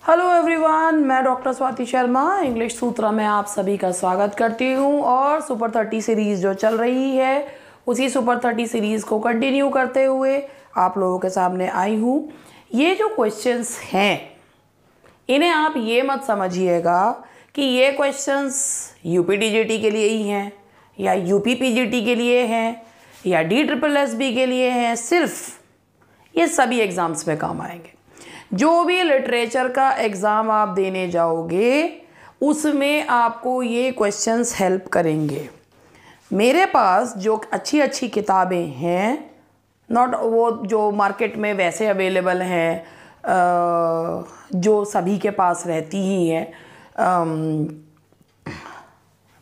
Hello everyone, मैं doctor Swati Sharma English सूत्रा में आप सभी का स्वागत करती हूँ। और सुपर 30 सीरीज़ जो चल रही है उसी सुपर 30 सीरीज़ को कंटिन्यू करते हुए आप लोगों के सामने आई हूँ। ये जो क्वेश्चंस हैं इन्हें आप ये मत समझिएगा कि ये क्वेश्चंस यूपीटीजीटी के लिए ही हैं या यूपीपीजीटी के लिए हैं या DSSB के लिए हैं। सिर्फ ये सभी एग्ज़ाम्स में काम आएंगे। जो भी लिटरेचर का एग्ज़ाम आप देने जाओगे उसमें आपको ये क्वेश्चंस हेल्प करेंगे। मेरे पास जो अच्छी अच्छी किताबें हैं, नॉट वो जो मार्केट में वैसे अवेलेबल हैं, जो सभी के पास रहती ही हैं,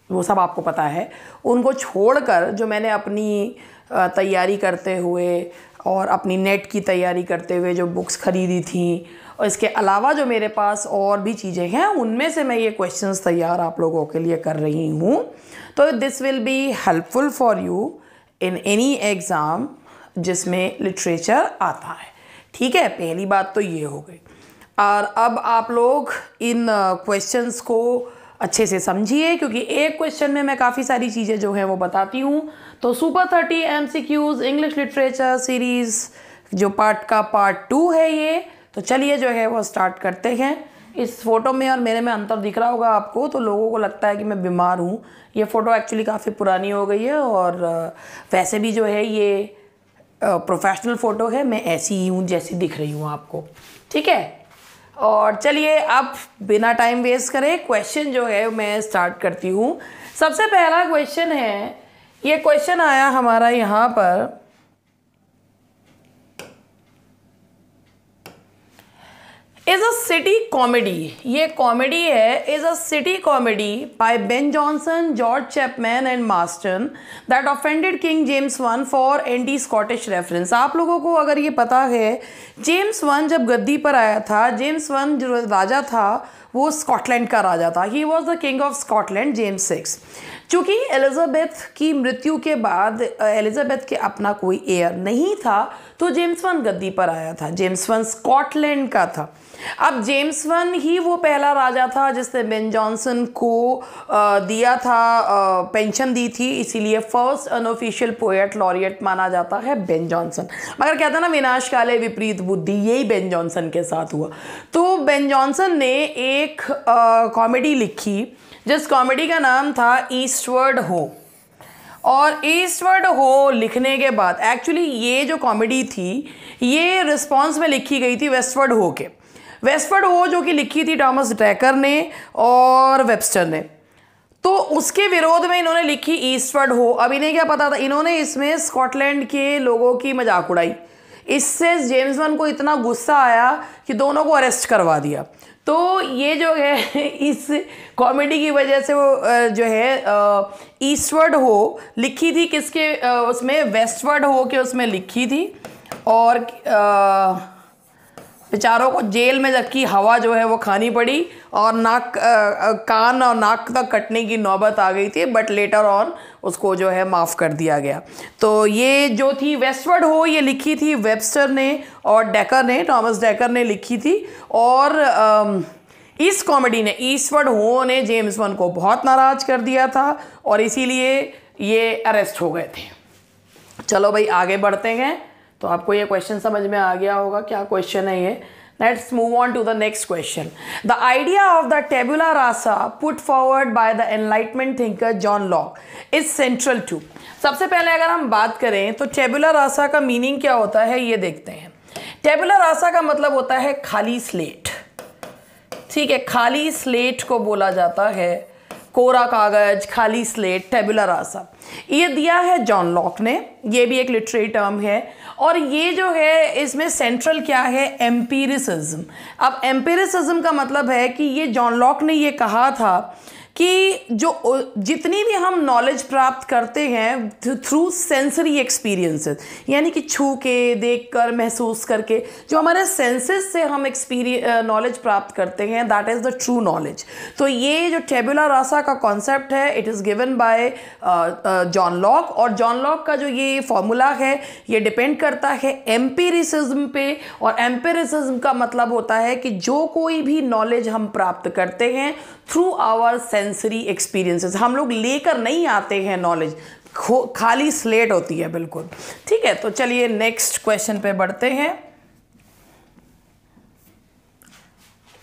वो सब आपको पता है, उनको छोड़कर जो मैंने अपनी तैयारी करते हुए और अपनी नेट की तैयारी करते हुए जो बुक्स ख़रीदी थी और इसके अलावा जो मेरे पास और भी चीज़ें हैं उनमें से मैं ये क्वेश्चंस तैयार आप लोगों के लिए कर रही हूँ। तो this will be helpful for you in any exam जिसमें लिटरेचर आता है। ठीक है, पहली बात तो ये हो गई। और अब आप लोग इन क्वेश्चंस को अच्छे से समझिए क्योंकि एक क्वेश्चन में मैं काफ़ी सारी चीज़ें जो हैं वो बताती हूँ। तो super 30 MCQs English literature series जो पार्ट 2 है ये। तो चलिए जो है वो स्टार्ट करते हैं। इस फ़ोटो में और मेरे में अंतर दिख रहा होगा आपको, तो लोगों को लगता है कि मैं बीमार हूँ। ये फ़ोटो एक्चुअली काफ़ी पुरानी हो गई है और वैसे भी जो है ये प्रोफेशनल फ़ोटो है। मैं ऐसी ही हूँ जैसी दिख रही हूँ आपको। ठीक है, और चलिए अब बिना टाइम वेस्ट करें क्वेश्चन जो है मैं स्टार्ट करती हूँ। सबसे पहला क्वेश्चन है, ये क्वेश्चन आया हमारा यहाँ पर, इज अ सिटी कॉमेडी। ये कॉमेडी है, is a city comedy by Ben Jonson, George Chapman and Marston that offended king James one for anti Scottish reference. आप लोगों को अगर ये पता है, जेम्स वन जब गद्दी पर आया था, जेम्स वन जो राजा था वो स्कॉटलैंड का राजा था। He was the king of Scotland, James 6। चूँकि एलिजाबेथ की मृत्यु के बाद एलिजाबेथ के अपना कोई एयर नहीं था तो जेम्स वन गद्दी पर आया था। जेम्स वन स्कॉटलैंड का था। अब जेम्स वन ही वो पहला राजा था जिसने बेन जॉनसन को दिया था, पेंशन दी थी, इसीलिए फर्स्ट अनऑफिशियल पोएट लॉरिएट माना जाता है बेन जॉनसन। मगर कहते हैं ना, विनाश काले विपरीत बुद्धि, यही बेन जॉनसन के साथ हुआ। तो बेन जॉनसन ने एक कॉमेडी लिखी जिस कॉमेडी का नाम था ईस्टवर्ड हो। और ईस्टवर्ड हो लिखने के बाद एक्चुअली ये जो कॉमेडी थी ये रिस्पॉन्स में लिखी गई थी वेस्टवर्ड हो के। वेस्टवर्ड हो जो कि लिखी थी टॉमस डैकर ने और वेबस्टर ने, तो उसके विरोध में इन्होंने लिखी ईस्टवर्ड हो। अब इन्हें क्या पता था, इन्होंने इसमें स्कॉटलैंड के लोगों की मजाक उड़ाई। इससे जेम्स वन को इतना गुस्सा आया कि दोनों को अरेस्ट करवा दिया। तो ये जो है इस कॉमेडी की वजह से वो जो है ईस्टवर्ड हो लिखी थी किसके उसमें, वेस्टवर्ड हो के उसमें लिखी थी। और बेचारों को जेल में जबकि हवा जो है वो खानी पड़ी और कान और नाक तक कटने की नौबत आ गई थी, बट लेटर ऑन उसको जो है माफ़ कर दिया गया। तो ये जो थी वेस्टवर्ड हो ये लिखी थी वेबस्टर ने और डेकर ने, टॉमस डेकर ने लिखी थी। और इस कॉमेडी ने, ईस्टवर्ड हो ने जेम्स वन को बहुत नाराज़ कर दिया था और इसीलिए ये अरेस्ट हो गए थे। चलो भाई आगे बढ़ते हैं। तो आपको ये क्वेश्चन समझ में आ गया होगा क्या क्वेश्चन है ये। Let's move on to the next question. The idea of the tabula rasa put forward by the Enlightenment thinker John Locke is central to. सबसे पहले अगर हम बात करें तो टेबुला रासा का मीनिंग क्या होता है ये देखते हैं। टेबुला रासा का मतलब होता है खाली स्लेट। ठीक है, खाली स्लेट को बोला जाता है, कोरा कागज, खाली स्लेट, टेबुला रासा। ये दिया है जॉन लॉक ने, ये भी एक लिटरेरी टर्म है। और ये जो है इसमें सेंट्रल क्या है, एम्पिरिसिज्म। अब एम्पिरिसिज्म का मतलब है कि ये जॉन लॉक ने ये कहा था कि जो जितनी भी हम नॉलेज प्राप्त करते हैं थ्रू सेंसरी एक्सपीरियंसेस, यानी कि छू के, देख कर, महसूस करके, जो हमारे सेंसेस से हम नॉलेज प्राप्त करते हैं, that is the true knowledge. तो ये जो टेबुला रासा का कॉन्सेप्ट है, it is given by John Locke, और जॉन लॉक का जो ये फॉर्मूला है ये डिपेंड करता है एम्पिरिसिज्म पे, और एम्पिरिसिज्म का मतलब होता है कि जो कोई भी नॉलेज हम प्राप्त करते हैं थ्रू आवर सेंसरी एक्सपीरियंसेस, हम लोग लेकर नहीं आते हैं नॉलेज, खाली स्लेट होती है बिल्कुल। ठीक है, तो चलिए नेक्स्ट क्वेश्चन पे बढ़ते हैं।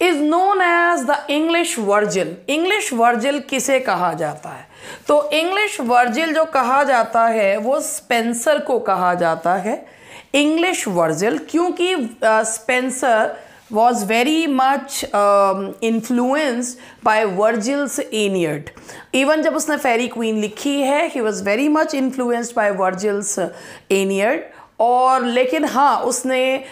Is known as the English Virgil. English Virgil किसे कहा जाता है? तो इंग्लिश वर्जिल जो कहा जाता है वो स्पेंसर को कहा जाता है इंग्लिश वर्जिल, क्योंकि Spencer was very much influenced by Virgil's Aeneid. Even जब उसने फेरी क्वीन लिखी है, he was very much influenced by Virgil's Aeneid। और लेकिन हाँ, उसने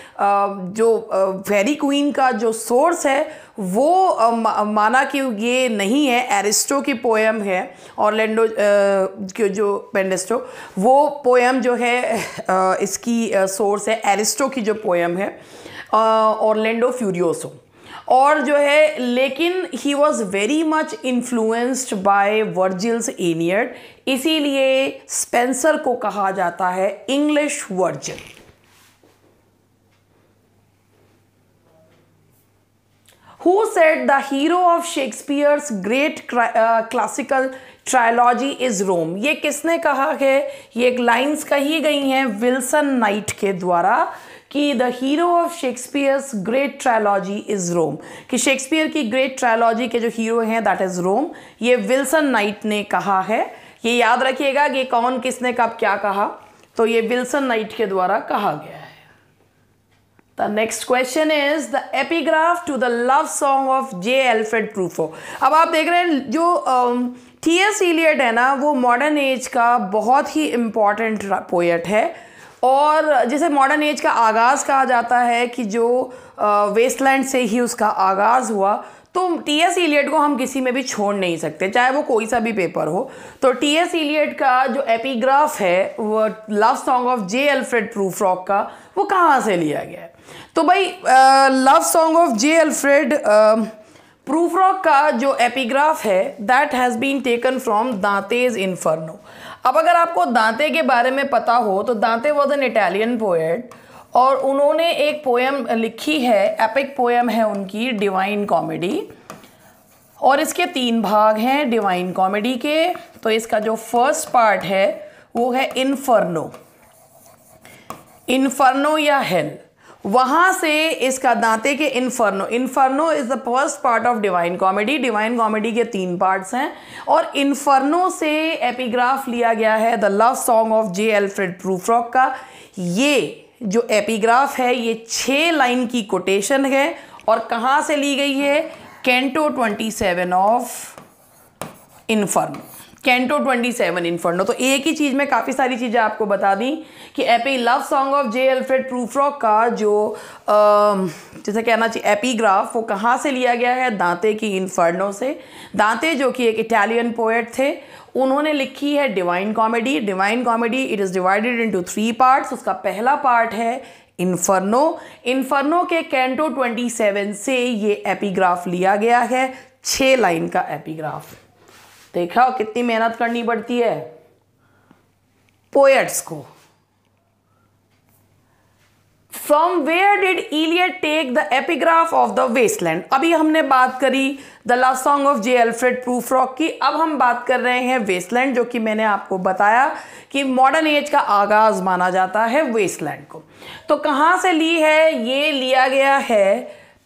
जो फेरी क्वीन का जो सोर्स है वो माना कि ये नहीं है, एरिस्टो की पोएम है, ऑरलैंडो जो पेंडेस्टो, वो पोएम जो है इसकी सोर्स है एरिस्टो की जो पोएम है ऑरलैंडो फ्यूरियोसो, और जो है लेकिन he was very much influenced by वर्जिल्स Aeneid, इसीलिए स्पेंसर को कहा जाता है English Virgil. Who said the hero of Shakespeare's great classical trilogy is Rome? ये किसने कहा है? ये एक लाइन्स कही गई हैं विल्सन नाइट के द्वारा कि the hero of Shakespeare's great trilogy is Rome, कि शेक्सपियर की ग्रेट ट्रायलॉजी के जो हीरो हैं दैट इज रोम। ये विल्सन नाइट ने कहा है। ये याद रखिएगा कि कौन किसने कब क्या कहा, तो ये विल्सन नाइट के द्वारा कहा गया है। The next question is the epigraph to the love song of J Alfred Prufrock. अब आप देख रहे हैं जो टी.एस. इलियट है ना, वो मॉडर्न एज का बहुत ही इम्पॉर्टेंट पोएट है, और जिसे मॉडर्न एज का आगाज़ कहा जाता है कि जो वेस्टलैंड से ही उसका आगाज़ हुआ। तो टी.एस. इलियट को हम किसी में भी छोड़ नहीं सकते, चाहे वो कोई सा भी पेपर हो। तो टी.एस. इलियट का जो एपिग्राफ है वो love song of J Alfred Prufrock का, वो कहाँ से लिया गया है? तो भाई love song of J Alfred Prufrock का जो एपिग्राफ है that has been taken from Dante's Inferno. अब अगर आपको दांते के बारे में पता हो तो दांते वॉज एन इटालियन पोएट, और उन्होंने एक पोएम लिखी है, एपिक पोएम है उनकी, डिवाइन कॉमेडी, और इसके 3 भाग हैं डिवाइन कॉमेडी के। तो इसका जो फर्स्ट पार्ट है वो है इन्फर्नो, इन्फर्नो या हेल। वहाँ से इसका दांते के inferno, inferno is the first part of divine comedy. Divine comedy के 3 पार्ट्स हैं, और इन्फर्नो से एपिग्राफ लिया गया है the love song of J Alfred Prufrock का। ये जो एपिग्राफ है ये 6 लाइन की कोटेशन है, और कहाँ से ली गई है? Canto 27 of inferno, canto 27 inferno. तो एक ही चीज़ में काफ़ी सारी चीज़ें आपको बता दी कि AP love song of J Alfred Prufrock का जो जैसे कहना चाहिए एपिग्राफ, वो कहाँ से लिया गया है? दांते की इन्फर्नो से। दांते जो कि एक इटालियन पोएट थे, उन्होंने लिखी है divine comedy. Divine comedy it is divided into 3 parts. उसका पहला पार्ट है इन्फर्नो। इन्फर्नो के कैंटो 27 से ये एपिग्राफ लिया गया है, 6 लाइन का एपिग्राफ। देखा कितनी मेहनत करनी पड़ती है पोएट्स को। From where did Eliot take the epigraph of the Waste Land? अभी हमने बात करी the love song of J Alfred Prufrock की, अब हम बात कर रहे हैं वेस्टलैंड, जो कि मैंने आपको बताया कि मॉडर्न एज का आगाज माना जाता है वेस्टलैंड को। तो कहाँ से ली है? ये लिया गया है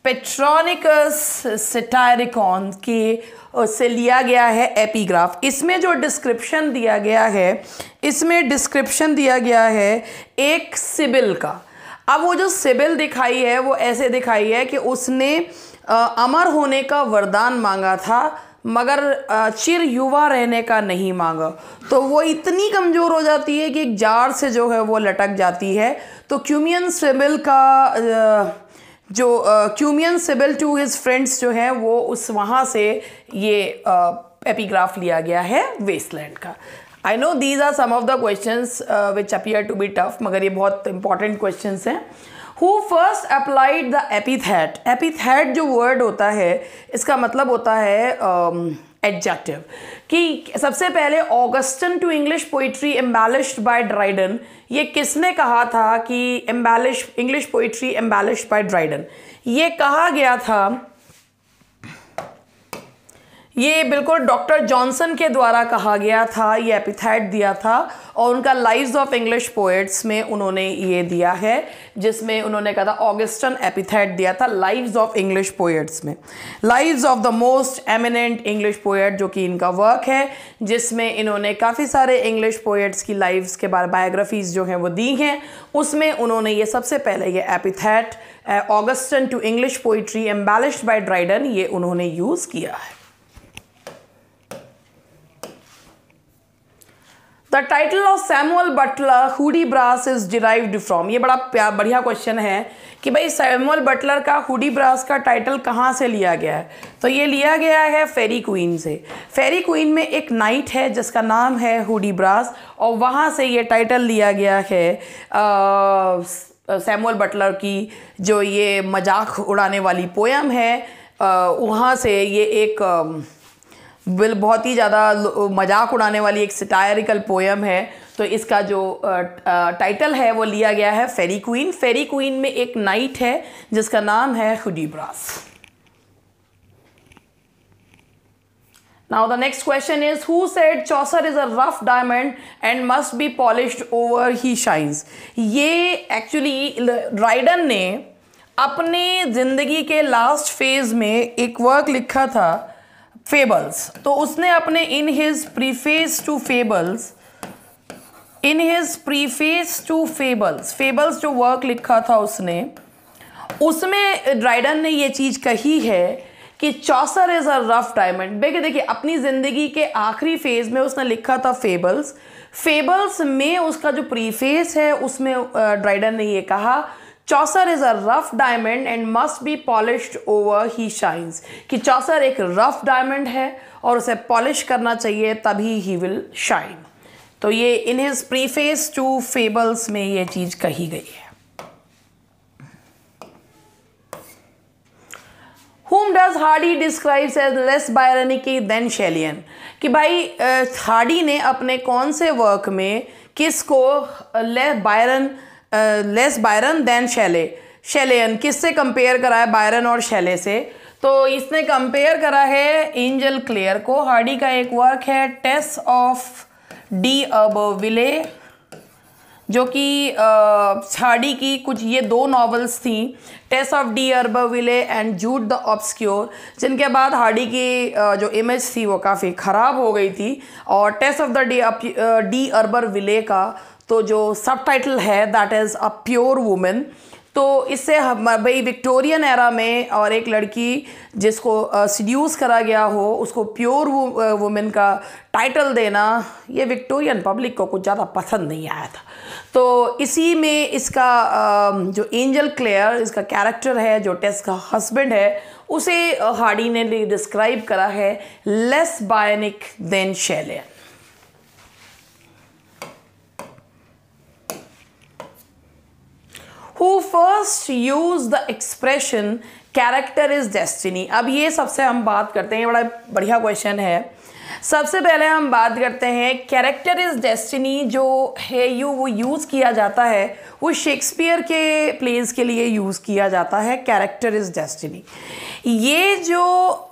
पेट्रोनिकस सटायरिकॉन के से लिया गया है एपिग्राफ। इसमें जो डिस्क्रिप्शन दिया गया है, इसमें डिस्क्रिप्शन दिया गया है एक सिबिल का। अब वो जो सिबिल दिखाई है वो ऐसे दिखाई है कि उसने अमर होने का वरदान मांगा था, मगर चिर युवा रहने का नहीं मांगा। तो वो इतनी कमज़ोर हो जाती है कि एक जार से जो है वो लटक जाती है। तो क्यूमियन सिबिल का जो Cumaean Sibyl to his friends जो है वो उस वहाँ से ये एपिग्राफ लिया गया है वेस्टलैंड का। I know these are some of the questions which appear to be tough, मगर ये बहुत इंपॉर्टेंट क्वेश्चंस हैं। Who first applied the epithet? Epithet जो वर्ड होता है इसका मतलब होता है एडजेक्टिव, कि सबसे पहले Augustan to English poetry embellished by Dryden, ये किसने कहा था कि embellish English poetry embellished by Dryden, ये कहा गया था, ये बिल्कुल डॉक्टर जॉनसन के द्वारा कहा गया था, ये एपिथेट दिया था और उनका लाइव्स ऑफ इंग्लिश पोएट्स में उन्होंने ये दिया है, जिसमें उन्होंने कहा था ऑगस्टन एपिथेट दिया था लाइव्स ऑफ इंग्लिश पोएट्स में, lives of the most eminent English poet, जो कि इनका वर्क है जिसमें इन्होंने काफ़ी सारे इंग्लिश पोएट्स की लाइव्स के बारे बायोग्राफीज जो हैं वो दी हैं, उसमें उन्होंने ये सबसे पहले ये epithet Augustan to English poetry embellished by Dryden ये उन्होंने यूज़ किया है। The title of Samuel Butler Hudibras is derived from, ये बड़ा बढ़िया क्वेश्चन है कि भाई सैमुअल बटलर का हुडीब्रास का टाइटल कहाँ से लिया गया है, तो ये लिया गया है फेरी क्वीन से। फेरी क्वीन में एक नाइट है जिसका नाम है हुडीब्रास और वहाँ से ये टाइटल लिया गया है सैमुअल बटलर की जो ये मजाक उड़ाने वाली पोयम है, वहाँ से ये एक बहुत ही ज़्यादा मजाक उड़ाने वाली एक सटायरिकल पोयम है, तो इसका जो टाइटल है वो लिया गया है फेरी क्वीन। फेरी क्वीन में एक नाइट है जिसका नाम है हुडीब्रास। Now the next question is, who said Chaucer is a rough diamond and must be polished over he shines? ये एक्चुअली ड्राइडन ने अपने ज़िंदगी के लास्ट फेज में एक वर्क लिखा था फेबल्स, तो उसने अपने in his preface to fables जो वर्क लिखा था उसमें ड्राइडन ने ये चीज़ कही है कि Chaucer is a rough diamond. देखिए अपनी ज़िंदगी के आखिरी फेज़ में उसने लिखा था फेबल्स में उसका जो प्रीफेस है उसमें ड्राइडन ने ये कहा Chaucer is a rough diamond and must be polished over he shines, कि चॉसर एक रफ डायमंड है और उसे पॉलिश करना चाहिए तभी ही विल शाइन। तो ये in his preface to fables में ये चीज़ कही गई है। Whom does Hardy describes as less Byronic than Shelleyan? कि भाई हार्डी ने अपने कौन से वर्क में किसको लेस बायरन देन शेलेयन किससे कंपेयर करा है, बायरन और शेले से? तो इसने कंपेयर करा है एंजल क्लेयर को। हार्डी का एक वर्क है टेस ऑफ डी अबरविले, जो कि हार्डी की कुछ ये दो नॉवेल्स थी, Tess of d Urberville and Jude the Obscure, जिनके बाद हार्डी की जो इमेज थी वो काफ़ी ख़राब हो गई थी। और टेस ऑफ द डी अरबरविले का तो जो सब टाइटल है that is a pure women. तो इससे भाई विक्टोरियन एरा में और एक लड़की जिसको सीड्यूस करा गया हो उसको प्योर वुमेन का टाइटल देना, ये विक्टोरियन पब्लिक को कुछ ज़्यादा पसंद नहीं आया था। तो इसी में इसका जो एंजल क्लेयर इसका कैरेक्टर है, जो टेस का हस्बैंड है, उसे हार्डी ने डिस्क्राइब करा है less Byronic than Shelleyan. Who first used the expression character is destiny? अब ये सबसे हम बात करते हैं, बड़ा बढ़िया क्वेश्चन है। सबसे पहले हम बात करते हैं कैरेक्टर इज डेस्टिनी जो है वो यूज़ किया जाता है, वो शेक्सपियर के प्लेस के लिए यूज़ किया जाता है कैरेक्टर इज डेस्टिनी। ये जो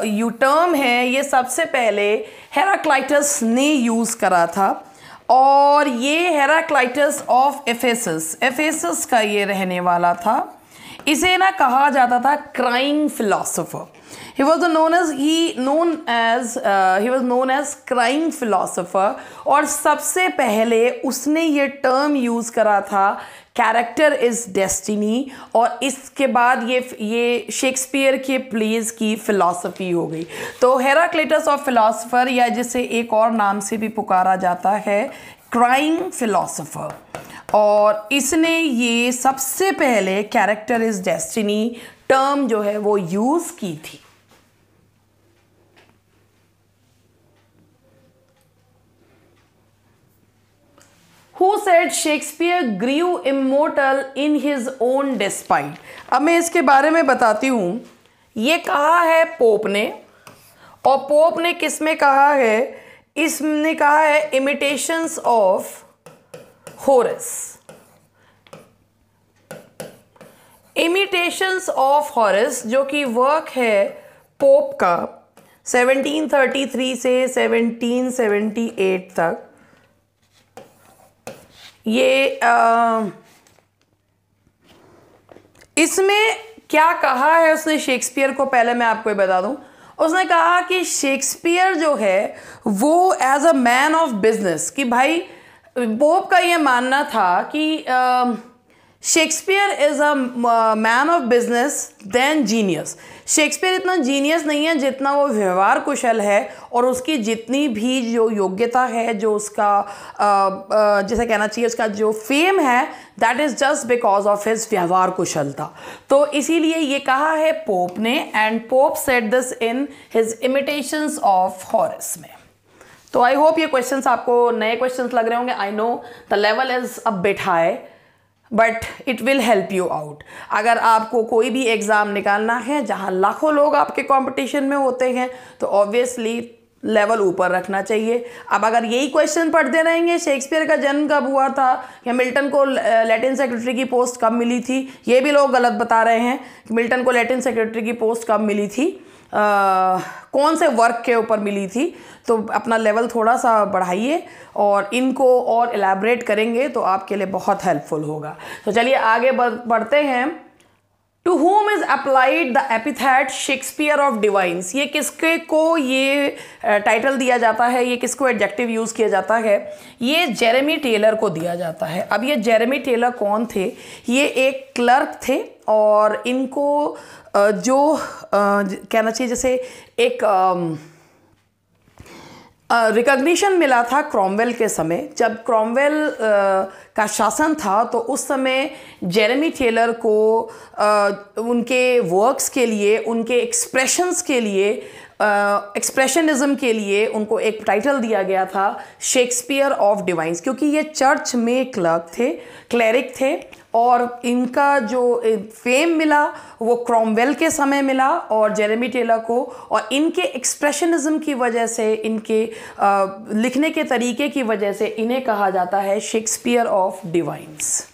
यू टर्म है ये सबसे पहले हेराक्लाइटस ने यूज़ करा था और ये हेराक्लाइटस ऑफ एफेसस का ये रहने वाला था। इसे ना कहा जाता था crying philosopher. he was known as crying philosopher. और सबसे पहले उसने ये टर्म यूज़ करा था कैरेक्टर इज़ डेस्टिनी, और इसके बाद ये शेक्सपियर के प्लेस की फ़िलासफ़ी हो गई। तो हेराक्लिटस ऑफ फिलोसोफर, या जिसे एक और नाम से भी पुकारा जाता है क्राइंग फिलोसोफर, और इसने ये सबसे पहले कैरेक्टर इज़ डेस्टिनी टर्म जो है वो यूज़ की थी। Who said Shakespeare grew immortal in his own despite? अब मैं इसके बारे में बताती हूँ। ये कहा है पोप ने, और पोप ने किस में कहा है? इसने कहा है imitations of Horace. Imitations of Horace जो कि वर्क है पोप का 1733 से 1778 तक। ये इसमें क्या कहा है उसने शेक्सपियर को, पहले मैं आपको ये बता दूं। उसने कहा कि शेक्सपियर जो है वो as a man of business, कि भाई पोप का ये मानना था कि Shakespeare is a man of business than genius. Shakespeare इतना जीनियस नहीं है जितना वो व्यवहार कुशल है, और उसकी जितनी भी जो योग्यता है, जो उसका जैसे कहना चाहिए उसका जो फेम है, that is just because of his व्यवहार कुशलता। तो इसीलिए ये कहा है पोप ने, and pope said this in his imitations of Horace में। तो आई होप ये क्वेश्चंस आपको नए क्वेश्चंस लग रहे होंगे। I know the level is a bit high, but it will help you out. अगर आपको कोई भी एग्ज़ाम निकालना है जहाँ लाखों लोग आपके कंपटीशन में होते हैं, तो ऑब्वियसली लेवल ऊपर रखना चाहिए। अब अगर यही क्वेश्चन पढ़ते रहेंगे, शेक्सपियर का जन्म कब हुआ था, या मिल्टन को लैटिन सेक्रेटरी की पोस्ट कब मिली थी, ये भी लोग गलत बता रहे हैं कि मिल्टन को लैटिन सेक्रेटरी की पोस्ट कब मिली थी, कौन से वर्क के ऊपर मिली थी। तो अपना लेवल थोड़ा सा बढ़ाइए, और इनको और एलैबोरेट करेंगे तो आपके लिए बहुत हेल्पफुल होगा। तो चलिए आगे बढ़ते हैं। To whom is applied the epithet Shakespeare of divines? ये किसके को ये टाइटल दिया जाता है, ये किसको एडजेक्टिव यूज़ किया जाता है? ये जेरेमी टेलर को दिया जाता है। अब ये जेरेमी टेलर कौन थे? ये एक क्लर्क थे, और इनको जो कहना चाहिए जैसे एक रिकॉग्निशन मिला था क्रॉमवेल के समय। जब क्रॉमवेल का शासन था तो उस समय जेरेमी टेलर को उनके वर्क्स के लिए, उनके एक्सप्रेशंस के लिए, एक्सप्रेशनिज्म के लिए उनको एक टाइटल दिया गया था शेक्सपियर ऑफ डिवाइन्स, क्योंकि ये चर्च में क्लैरिक थे, और इनका जो फेम मिला वो क्रॉमवेल के समय मिला और जेरेमी टेलर को, और इनके एक्सप्रेशनिज्म की वजह से, इनके लिखने के तरीके की वजह से इन्हें कहा जाता है Shakespeare of divine's.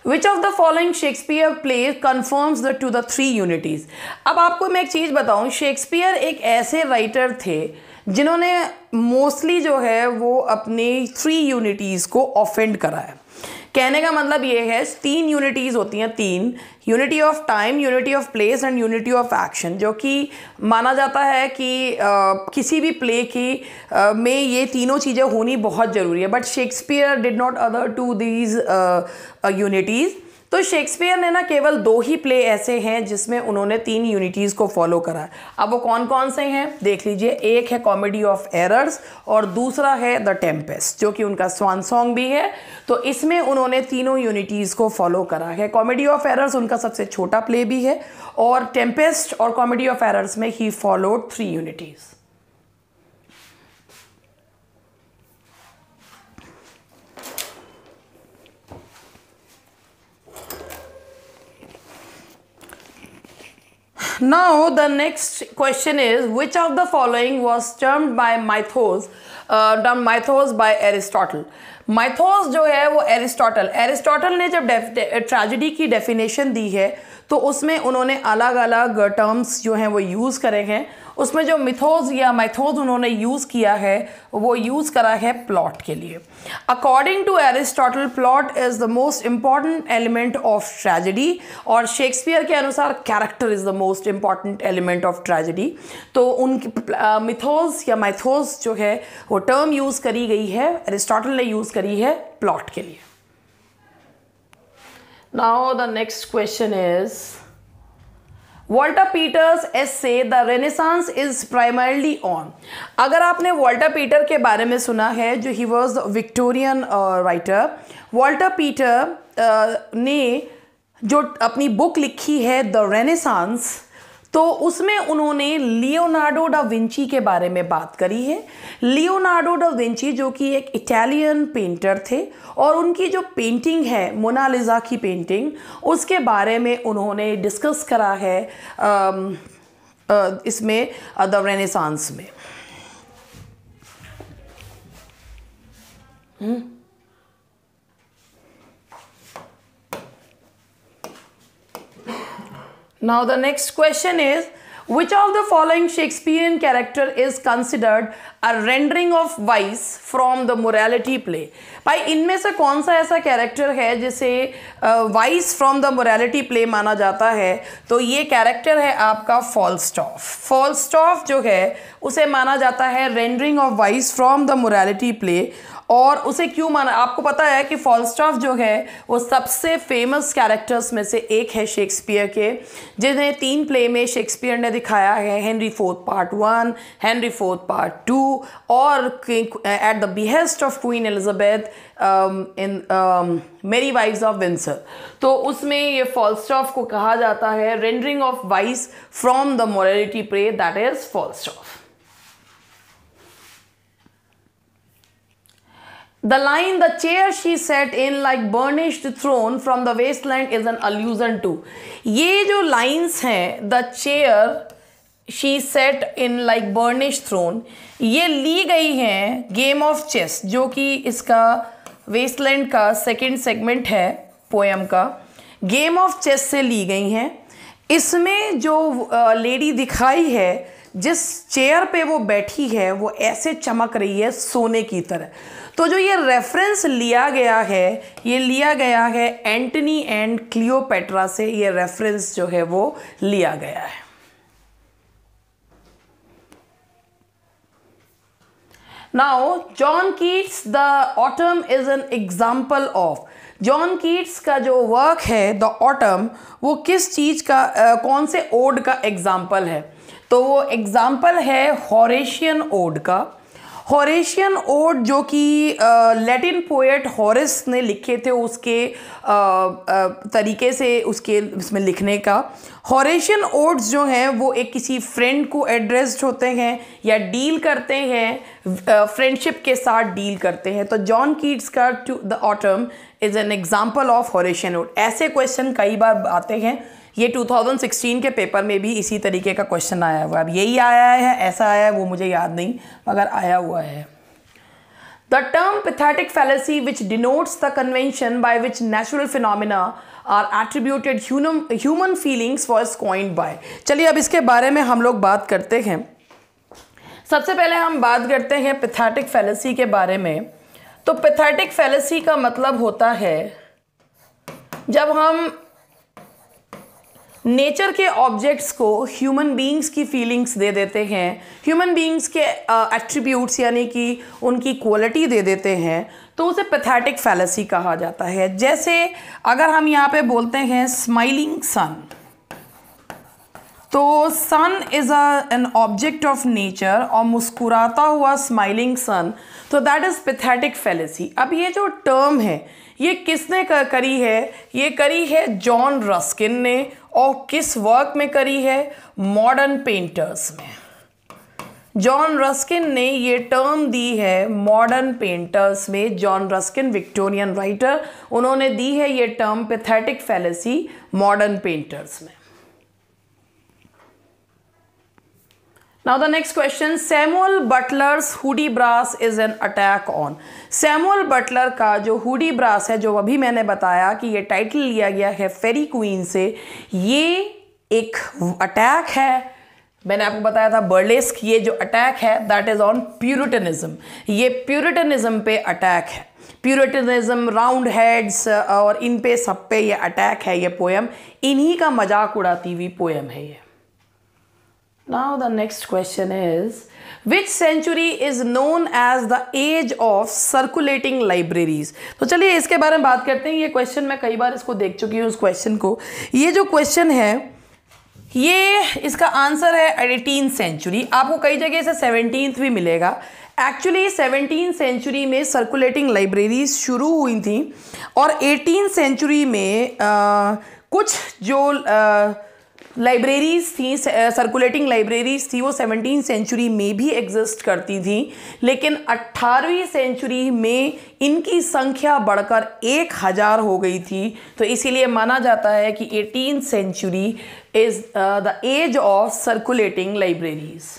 Which of the following Shakespeare plays conforms to the three unities? अब आपको मैं एक चीज़ बताऊं, शेक्सपियर एक ऐसे राइटर थे जिन्होंने मोस्टली जो है वो अपनी 3 यूनिटीज़ को ऑफेंड करा है। कहने का मतलब ये है 3 यूनिटीज़ होती हैं, 3 unity of time, unity of place and unity of action, जो कि माना जाता है कि किसी भी प्ले की में ये तीनों चीज़ें होनी बहुत ज़रूरी है। But Shakespeare did not adhere to these unities. तो शेक्सपियर ने ना केवल 2 ही प्ले ऐसे हैं जिसमें उन्होंने 3 यूनिटीज़ को फॉलो करा है। अब वो कौन कौन से हैं देख लीजिए। एक है कॉमेडी ऑफ एरर्स, और दूसरा है द टेम्पेस्ट, जो कि उनका स्वान सॉन्ग भी है। तो इसमें उन्होंने तीनों यूनिटीज़ को फॉलो करा है। कॉमेडी ऑफ एरर्स उनका सबसे छोटा प्ले भी है, और टेम्पेस्ट और कॉमेडी ऑफ एरर्स में he followed 3 unities. Now the next question is, which of the following was termed by mythos by Aristotle? Mythos जो है वो एरिस्टोटल ने जब ट्रेजेडी की डेफिनेशन दी है तो उसमें उन्होंने अलग अलग टर्म्स जो हैं वो यूज़ करे हैं। उसमें जो मिथोस या माइथोस उन्होंने यूज़ किया है वो यूज़ करा है प्लॉट के लिए। According to Aristotle, plot is the most important element of tragedy, और शेक्सपियर के अनुसार character is the most important element of tragedy. तो उनकी मिथोस या माइथोस जो है वो टर्म यूज़ करी गई है, एरिस्टोटल ने यूज़ करी है प्लॉट के लिए। Now the next question is, Walter Pater's essay the Renaissance is primarily on. अगर आपने वॉल्टर पीटर के बारे में सुना है, जो he was Victorian writer, Walter Peter ने जो अपनी बुक लिखी है द रेनेसांस, तो उसमें उन्होंने लियोनार्डो डा विंची के बारे में बात करी है। लियोनार्डो डा विंची जो कि एक इटालियन पेंटर थे और उनकी जो पेंटिंग है मोनालिसा की पेंटिंग, उसके बारे में उन्होंने डिस्कस करा है इसमें द रेनेसांस में। Now the next question is, which of the following Shakespearean character is considered a rendering of vice from the morality play? भाई इनमें से कौन सा ऐसा कैरेक्टर है जिसे vice from the morality play माना जाता है? तो ये कैरेक्टर है आपका फॉल्स्टॉफ। फॉल्स्टॉफ जो है उसे माना जाता है rendering of vice from the morality play. और उसे क्यों माना, आपको पता है कि फॉल्स्टॉफ जो है वो सबसे फेमस कैरेक्टर्स में से एक है शेक्सपियर के, जिन्हें 3 प्ले में शेक्सपियर ने दिखाया है, Henry fourth part 1, Henry fourth part 2 और at the behest of Queen Elizabeth in Merry Wives of Windsor. तो उसमें ये फॉल्स्टॉफ को कहा जाता है rendering of vice from the morality play, that is Falstaff. The line "the chair she sat in like burnished throne from the wasteland" is an allusion to। ये जो lines हैं "the chair she sat in like burnished throne" ये ली गई हैं game of chess, जो कि इसका Westland का सेकंड सेगमेंट है पोएम का, गेम ऑफ चेस से ली गई हैं। इसमें जो लेडी दिखाई है, जिस चेयर पे वो बैठी है, वो ऐसे चमक रही है सोने की तरह। तो जो ये रेफरेंस लिया गया है, ये लिया गया है एंटनी एंड क्लियोपेट्रा से, ये रेफरेंस जो है वो लिया गया है। Now John Keats the autumn is an example of. John Keats का जो वर्क है द ऑटम, वो किस चीज का कौन से ओड का एग्जाम्पल है? तो वो एग्जाम्पल है हॉरेशियन ओड का। हॉरेशियन ओड जो कि लैटिन पोएट हॉरेस ने लिखे थे, उसके तरीके से उसके इसमें लिखने का। हॉरेशियन ओड्स जो हैं वो एक किसी फ्रेंड को एड्रेस्ड होते हैं या डील करते हैं, फ्रेंडशिप के साथ डील करते हैं। तो जॉन कीट्स का to the autumn is an example of Horatian ode. ऐसे क्वेश्चन कई बार आते हैं, ये 2016 के पेपर में भी इसी तरीके का क्वेश्चन आया हुआ है। अब यही आया है, ऐसा आया है वो मुझे याद नहीं, मगर आया हुआ है। The term pathetic fallacy which denotes the convention by which natural phenomena are attributed human feelings was coined by. चलिए अब इसके बारे में हम लोग बात करते हैं। सबसे पहले हम बात करते हैं पैथेटिक फैलेसी के बारे में। तो पैथेटिक फैलेसी का मतलब होता है जब हम नेचर के ऑब्जेक्ट्स को ह्यूमन बीइंग्स की फीलिंग्स दे देते हैं, ह्यूमन बीइंग्स के एट्रीब्यूट्स यानी कि उनकी क्वालिटी दे देते हैं, तो उसे पैथेटिक फैलेसी कहा जाता है। जैसे अगर हम यहाँ पे बोलते हैं स्माइलिंग सन, तो sun is an object of nature और मुस्कुराता हुआ स्माइलिंग सन, तो दैट इज़ पैथेटिक फैलेसी। अब ये जो टर्म है ये किसने करी है? ये करी है जॉन रस्किन ने। और किस वर्क में करी है? मॉडर्न पेंटर्स में। जॉन रस्किन ने ये टर्म दी है मॉडर्न पेंटर्स में। जॉन रस्किन विक्टोरियन राइटर, उन्होंने दी है ये term pathetic fallacy modern painters में। Now the next question, Samuel Butler's Hudibras is an attack on। Samuel Butler का जो हुडीब्रास है, जो अभी मैंने बताया कि ये टाइटल लिया गया है फेरी क्वीन से, ये एक अटैक है। मैंने आपको बताया था बर्लेस्क, ये जो अटैक है दैट इज़ ऑन प्यूरिटनिज्म। ये प्यूरिटनिज्म पे अटैक है। प्यूरिटनिज्म, राउंड हेड्स और इन पे सब पे ये अटैक है। ये पोएम इन्हीं का मजाक उड़ाती हुई पोएम है ये। Now the next question is, which century is known as the age of circulating libraries? तो चलिए इसके बारे में बात करते हैं। ये क्वेश्चन मैं कई बार इसको देख चुकी हूँ उस क्वेश्चन को। ये जो क्वेश्चन है ये इसका आंसर है 18th सेंचुरी। आपको कई जगह से 17th भी मिलेगा। एक्चुअली 17th सेंचुरी में सर्कुलेटिंग लाइब्रेरीज शुरू हुई थी और 18th सेंचुरी में कुछ जो लाइब्रेरीज थी, सर्कुलेटिंग लाइब्रेरीज थी, वो 17वीं सेंचुरी में भी एग्जिस्ट करती थी, लेकिन 18वीं सेंचुरी में इनकी संख्या बढ़कर 1000 हो गई थी। तो इसीलिए माना जाता है कि 18th century is the age of circulating libraries.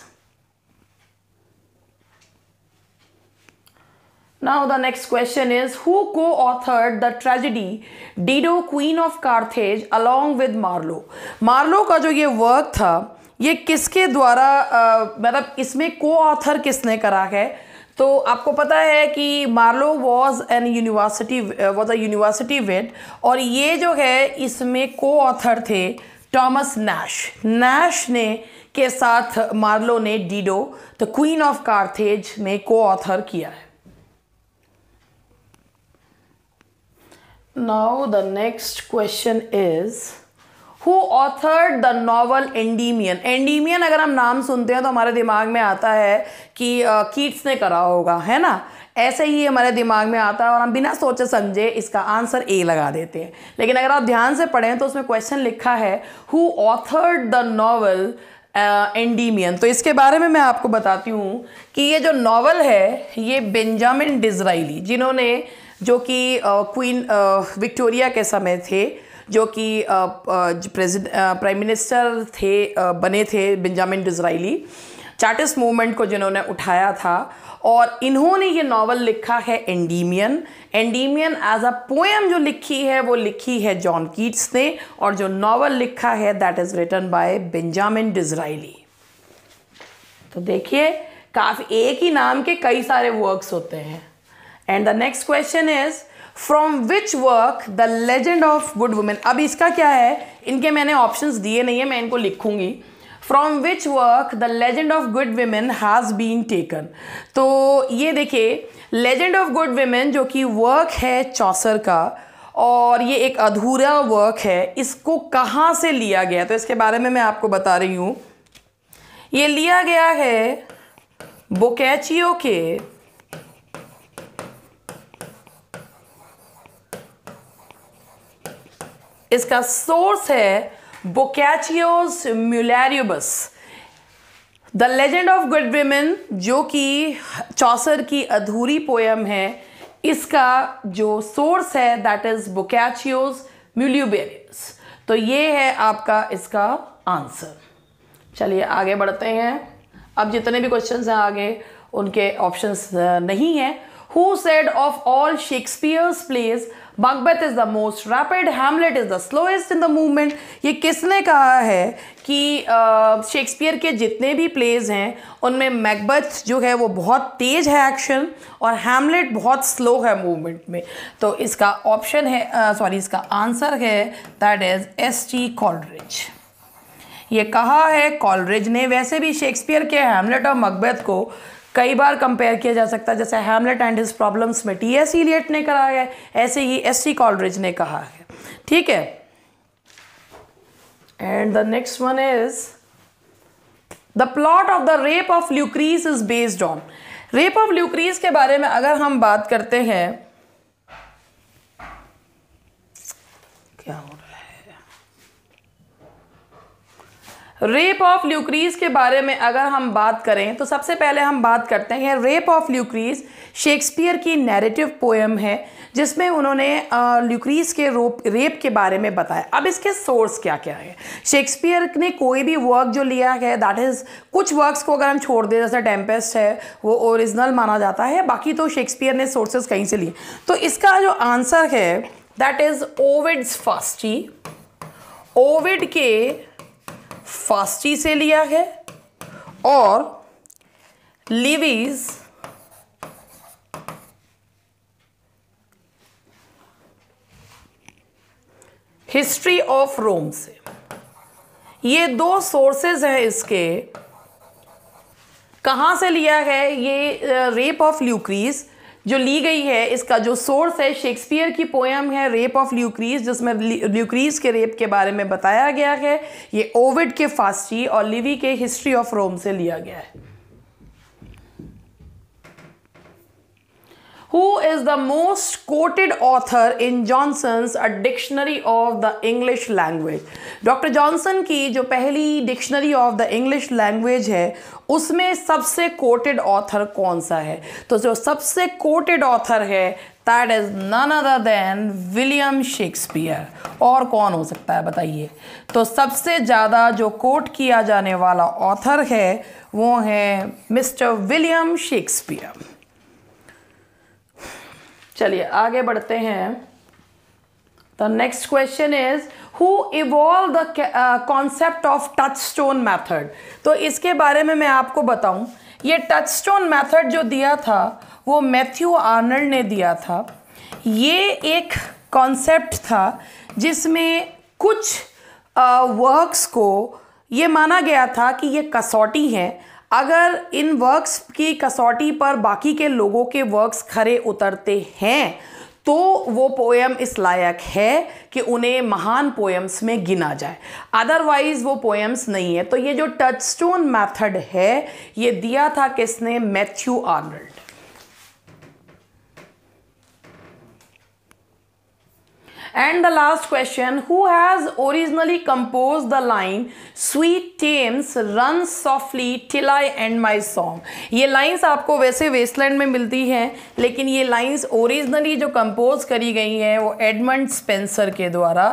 Now the next question is, who co-authored the tragedy Dido, Queen of Carthage along with Marlowe? Marlowe का जो ये वर्क था, ये किसके द्वारा मतलब इसमें co-author किसने करा है? तो आपको पता है कि Marlowe was a university wit, और ये जो है इसमें co-author थे टॉमस नैश ने के साथ मार्लो ने Dido the queen of Carthage में co-author किया है। Now the next question is, who authored the novel Endymion? Endymion अगर हम नाम सुनते हैं तो हमारे दिमाग में आता है कि कीट्स ने करा होगा, है ना? ऐसे ही हमारे दिमाग में आता है और हम बिना सोचे समझे इसका आंसर ए लगा देते हैं। लेकिन अगर आप ध्यान से पढ़ें तो उसमें क्वेश्चन लिखा है who authored the novel Endymion. तो इसके बारे में मैं आपको बताती हूँ कि ये जो नॉवल है ये बेंजामिन डिज़राइली, जिन्होंने जो कि क्वीन विक्टोरिया के समय थे, जो कि प्राइम मिनिस्टर थे बने थे बेंजामिन डिज़राइली, चार्टिस्ट मूवमेंट को जिन्होंने उठाया था, और इन्होंने ये नॉवल लिखा है एंडीमियन एज अ पोएम जो लिखी है वो लिखी है जॉन कीट्स ने, और जो नॉवल लिखा है that is written by Benjamin Disraeli. तो देखिए काफ़ी एक ही नाम के कई सारे वर्क्स होते हैं। And the next question is, from which work the legend of good women. अब इसका क्या है, इनके मैंने ऑप्शंस दिए नहीं है, मैं इनको लिखूंगी। From which work the legend of good Women has been taken. तो ये देखिए लेजेंड ऑफ गुड विमेन जो कि वर्क है चौसर का, और ये एक अधूरा वर्क है, इसको कहाँ से लिया गया, तो इसके बारे में मैं आपको बता रही हूँ। ये लिया गया है बोकैचियो के इसका सोर्स है Boccaccio's Mulieribus. The legend of good women जो कि चौसर की अधूरी पोयम है, इसका जो सोर्स है दैट इज बोकैचियोस म्यूलरिबस। तो ये है आपका इसका आंसर। चलिए आगे बढ़ते हैं। अब जितने भी क्वेश्चंस हैं आगे उनके ऑप्शंस नहीं हैं। Who said of all Shakespeare's plays Macbeth is the most rapid, Hamlet is the slowest in the movement. ये किसने कहा है कि शेक्सपियर के जितने भी प्लेज हैं उनमें मैकबेथ जो है वो बहुत तेज है एक्शन, और हैमलेट बहुत स्लो है मूवमेंट में। तो इसका ऑप्शन है इसका आंसर है दैट इज एस.टी. कॉलरिज। ये कहा है कॉलरिज ने। वैसे भी शेक्सपियर के हैमलेट और मकबेथ को कई बार कंपेयर किया जा सकता है, जैसे हैमलेट एंड हिज प्रॉब्लम्स में टी.एस. इलियट ने कहा है, ऐसे ही एस.टी. कॉलरिज ने कहा है। ठीक है, and the next one is the plot of the rape of Lucrece is based on. Rape of Lucrece के बारे में अगर हम बात करते हैं, क्या हो रहा है, रेप ऑफ ल्यूक्रीज के बारे में अगर हम बात करें तो सबसे पहले हम बात करते हैं रेप ऑफ ल्यूक्रीज शेक्सपियर की नैरेटिव पोएम है, जिसमें उन्होंने ल्यूक्रीज के रेप के बारे में बताया। अब इसके सोर्स क्या क्या है। शेक्सपियर ने कोई भी वर्क जो लिया है दैट इज़, कुछ वर्क्स को अगर हम छोड़ दें जैसे टेम्पेस्ट है वो ओरिजिनल माना जाता है, बाकी तो शेक्सपियर ने सोर्सेज कहीं से लिए। तो इसका जो आंसर है दैट इज ओविड्स फास्टी। ओविड के फास्टी से लिया है, और लिवीज हिस्ट्री ऑफ रोम से। ये दो सोर्सेज हैं इसके। कहाँ से लिया है ये रेप ऑफ ल्यूक्रीज जो ली गई है, इसका जो सोर्स है शेक्सपियर की पोएम है रेप ऑफ ल्यूक्रीज, जिसमें ल्यूक्रीज के रेप के बारे में बताया गया है। ये ओविड के फास्टी और लिवी के हिस्ट्री ऑफ रोम से लिया गया है। Who is the most quoted author in Johnson's A Dictionary of the English Language? Doctor Johnson की जो पहली dictionary of the English language है उसमें सबसे कोटेड ऑथर कौन सा है? तो जो सबसे कोटेड ऑथर है that is none other than William Shakespeare. और कौन हो सकता है बताइए? तो सबसे ज़्यादा जो कोट किया जाने वाला ऑथर है वो है मिस्टर विलियम शेक्सपियर। चलिए आगे बढ़ते हैं। The next question is who evolve the concept of touchstone method. तो इसके बारे में मैं आपको बताऊं, ये टचस्टोन मेथड जो दिया था वो मैथ्यू आर्नल्ड ने दिया था। ये एक कॉन्सेप्ट था जिसमें कुछ वर्क्स को ये माना गया था कि ये कसौटी हैं, अगर इन वर्क्स की कसौटी पर बाकी के लोगों के वर्क्स खरे उतरते हैं तो वो पोएम इस लायक है कि उन्हें महान पोएम्स में गिना जाए, अदरवाइज वो पोएम्स नहीं है। तो ये जो टचस्टोन मेथड है ये दिया था किसने? Matthew Arnold. And the last question, who has originally composed the line Sweet Thames run softly till I end my song? ये लाइंस आपको वैसे वेस्टलैंड में मिलती हैं, लेकिन ये लाइंस ओरिजिनली जो कंपोज करी गई हैं वो एडमंड स्पेंसर के द्वारा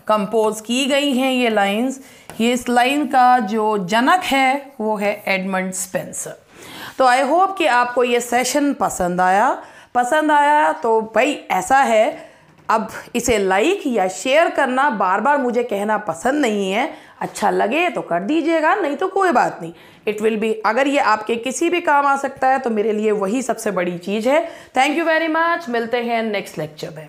कंपोज की गई हैं ये लाइंस। ये इस लाइन का जो जनक है वो है एडमंड स्पेंसर। तो आई होप कि आपको ये सेशन पसंद आया तो भाई ऐसा है, अब इसे लाइक या शेयर करना बार बार मुझे कहना पसंद नहीं है। अच्छा लगे तो कर दीजिएगा, नहीं तो कोई बात नहीं। इट विल बी, अगर ये आपके किसी भी काम आ सकता है तो मेरे लिए वही सबसे बड़ी चीज़ है। Thank you very much. मिलते हैं नेक्स्ट लेक्चर में।